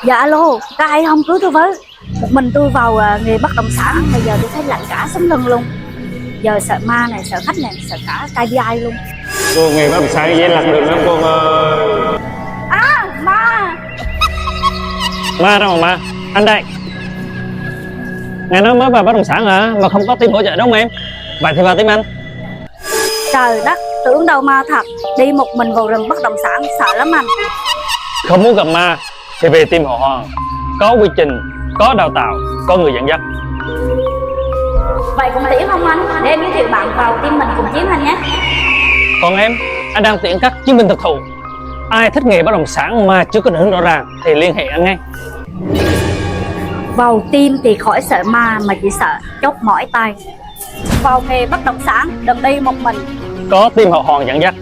Dạ alo, có ai không cứu tôi với. Một mình tôi vào nghề bất động sản, bây giờ tôi thấy lạnh cả sống lưng luôn. Giờ sợ ma này, sợ khách này, sợ cả KPI luôn. Cô nghề bất động sản dễ lạc đường lắm cô ơi. À, ma. Ma đâu mà ma, anh đây. Nghe nói mới vào bất động sản hả, mà không có team hỗ trợ đúng không em? Vậy thì vào team anh. Trời đất, tưởng đâu ma thật. Đi một mình vào rừng bất động sản, sợ lắm anh. Không muốn gặp ma thì về team họ Hoàng. Có quy trình, có đào tạo, có người dẫn dắt. Vậy cũng tiễn không anh? Để em giới thiệu bạn vào team mình cùng chiến anh nhé. Còn em, anh đang tuyển các chiến binh thực thụ. Ai thích nghề bất động sản mà chưa có định hướng rõ ràng thì liên hệ anh ngay. Vào team thì khỏi sợ ma mà chỉ sợ chốt mỏi tay. Vào nghề bất động sản đừng đi một mình. Có team họ Hoàng dẫn dắt.